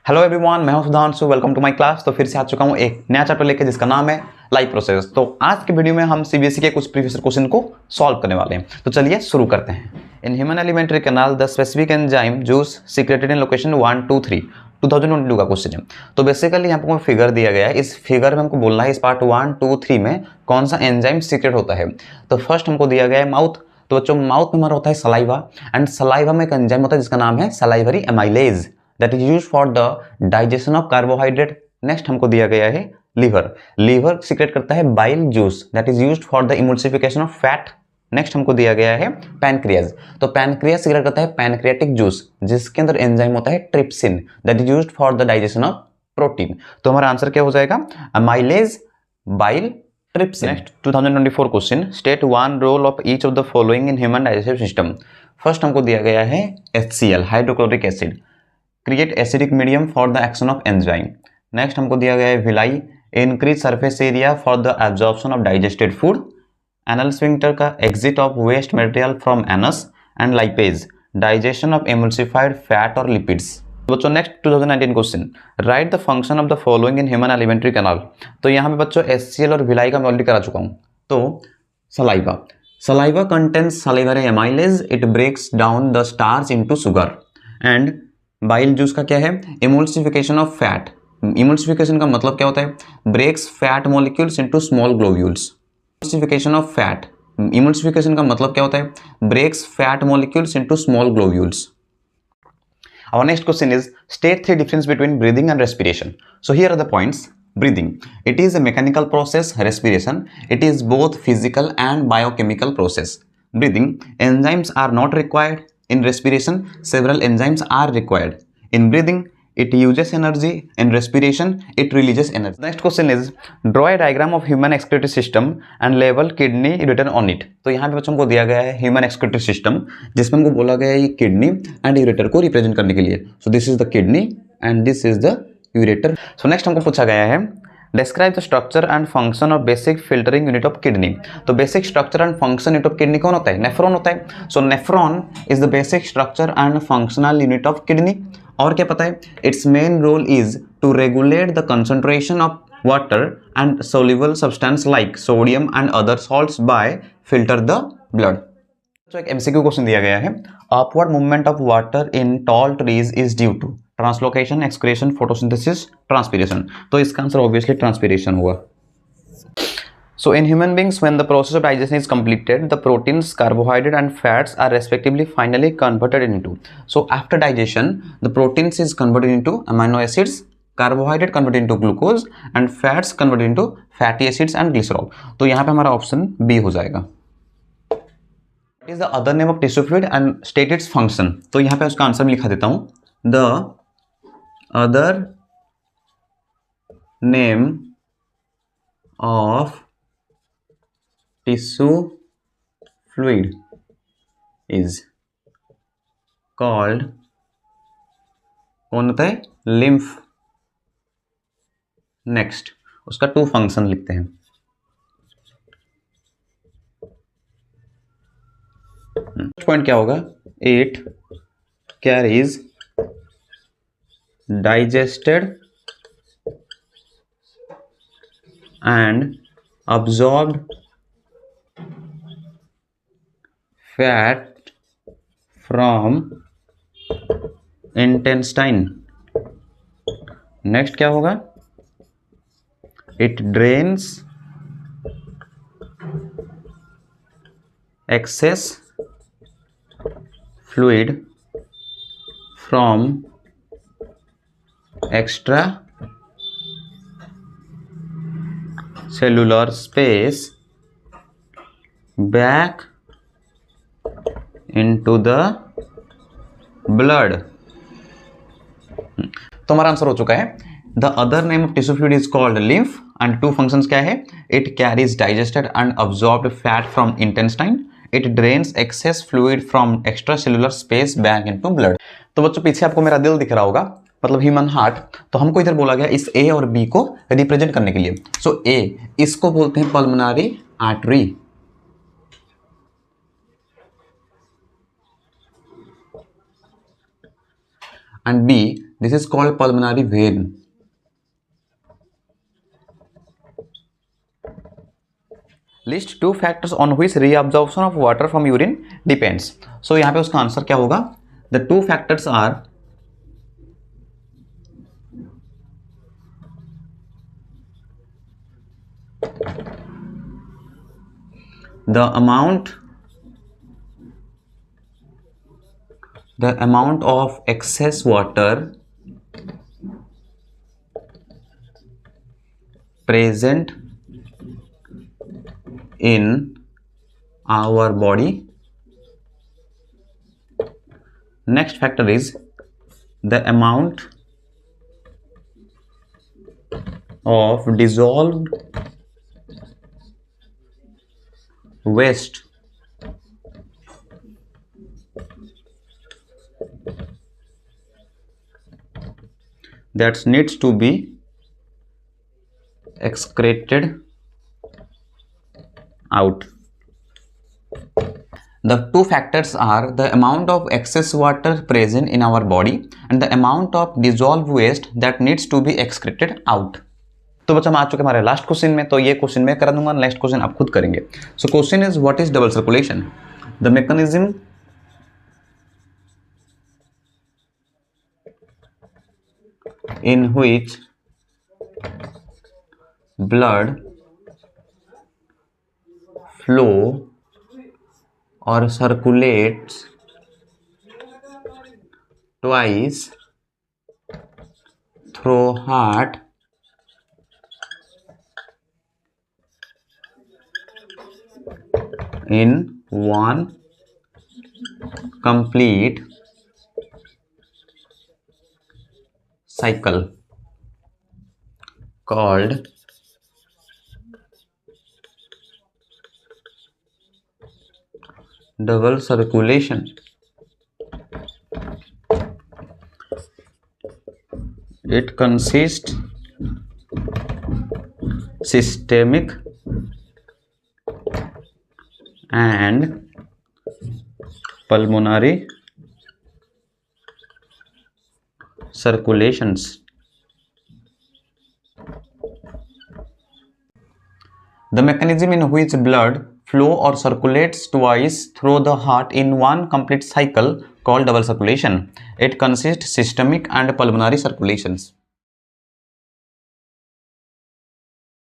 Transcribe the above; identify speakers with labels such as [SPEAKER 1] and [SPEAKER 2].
[SPEAKER 1] Hello everyone, मैं हूं Sudhanshu. Welcome to my class. तो फिर से आ चुका हूं एक नया चैप्टर लेके जिसका नाम है लाइव प्रोसेस। तो आज के वीडियो में हम सीबीएसई के कुछ प्रीवियस क्वेश्चन को सॉल्व करने वाले हैं। तो चलिए शुरू करते हैं। In human alimentary canal the specific enzyme juice secreted in location 1, 2, 3 2022 का क्वेश्चन है। तो बेसिकली यहाँ पर फिगर दिया गया है। इस फिगर में हमको बोलना है इस पार्ट 1, 2, 3 में कौन सा एंजाइम सीक्रेट होता है। तो फर्स्ट हमको दिया गया है माउथ। तो बच्चों माउथ में हमारा होता है सलाइवा, एंड सलाइवा में एक एंजाइम होता है जिसका नाम है salivary amylase that is used for the digestion of carbohydrate. Next हमको दिया गया है लीवर। लीवर सीक्रेट करता है bile juice that is used for the emulsification of fat. Next हमको दिया गया है पैनक्रियाज। तो पैनक्रियाज सीक्रेट करता है पैनक्रियाटिक जूस जिसके अंदर एंजाइम होता है trypsin that is used for the digestion of protein. तो हमारा आंसर क्या हो जाएगा? Amylase, bile, trypsin. Next 2024 question, state one role of each of the following in human digestive system. First हमको दिया गया है HCl hydrochloric acid, create acidic medium for the action of enzyme. Next हमको दिया गया है villi, increase surface area for the absorption of digested food. Anal sphincter का exit of waste material from anus. And lipase, digestion of emulsified fat और lipids. बच्चों next 2019 question, right the function of the following in human alimentary canal. तो यहाँ पे बच्चों HCl और villi का मैं ऑलरेडी करा चुका हूँ। तो saliva, saliva contains salivary amylase, it breaks down the starch into sugar. And bile juice का क्या है? Emulsification of fat. इमल्सिफिकेशन का मतलब क्या होता है? Breaks fat molecules into small globules. Emulsification of fat, emulsification का मतलब क्या होता है? Breaks fat molecules into small globules. Our next question is, state three difference between breathing and respiration. So here are the points. Breathing, it is a mechanical process. Respiration, it is both physical and biochemical process. Breathing, enzymes are not required. In respiration, several enzymes are required. In breathing, it uses energy. In respiration, it releases energy. Next question is, draw a diagram of human excretory system and label kidney written on it. तो यहाँ पे बच्चों को दिया गया है human excretory system जिसमें हमको बोला गया है किडनी एंड यूरेटर को रिप्रेजेंट करने के लिए। So this is the kidney and this is the ureter. So next हमको पूछा गया है, describe the structure and function of basic filtering unit of kidney. तो basic structure and function unit of kidney कौन होता है? नेफ्रॉन होता है। So nephron is the basic structure and functional unit of kidney. और क्या पता है? It's main role is to regulate the concentration of water and soluble substance like sodium and other salts by filter the blood. तो एक MCQ question दिया गया है, upward movement of water in tall trees is due to translocation, excretion, photosynthesis, transpiration. तो इसका answer obviously transpiration हुआ। So in human beings, when the process of digestion is completed, the proteins, carbohydrate and fats are respectively finally converted into. So after digestion, the proteins is converted into amino acids, carbohydrate converted into glucose and fats converted into fatty acids and glycerol. तो यहाँ पे हमारा option B हो जाएगा। What is the other name of tissue fluid and state its function? तो यहाँ पे उसका आंसर लिखा देता हूँ। The other name of tissue fluid is called, कौन होता है? lymph. नेक्स्ट उसका टू फंक्शन लिखते हैं। पॉइंट क्या होगा? It carries digested and absorbed fat from intestine. Next क्या होगा? It drains excess fluid from extra cellular space back into the blood. तो हमारा आंसर हो चुका है, the other name of tissue fluid is called lymph and two functions क्या है? It carries digested and absorbed fat from intestine, it drains excess fluid from extra cellular space back into blood. तो बच्चों पीछे आपको मेरा दिल दिख रहा होगा, मतलब ह्यूमन हार्ट। तो हमको इधर बोला गया इस ए और बी को रिप्रेजेंट करने के लिए। सो ए, इसको बोलते हैं pulmonary artery, and B This is called pulmonary vein. List two factors on which reabsorption of water from urine depends. So यहाँ पे उसका आंसर क्या होगा? The two factors are the amount of excess water present in our body. Next factor is the amount of dissolved waste that needs to be excreted out. The two factors are the amount of excess water present in our body and the amount of dissolved waste that needs to be excreted out. तो बच्चा हम आ चुके हमारे last question में, तो ये question मैं करा दूंगा, नेक्स्ट क्वेश्चन आप खुद करेंगे. So question is what is double circulation? The mechanism in which blood flow or circulates twice through heart in one complete cycle called double circulation. It consists systemic and pulmonary circulations. The mechanism in which blood flow or circulates twice through the heart in one complete cycle called double circulation. It consists systemic and pulmonary circulations.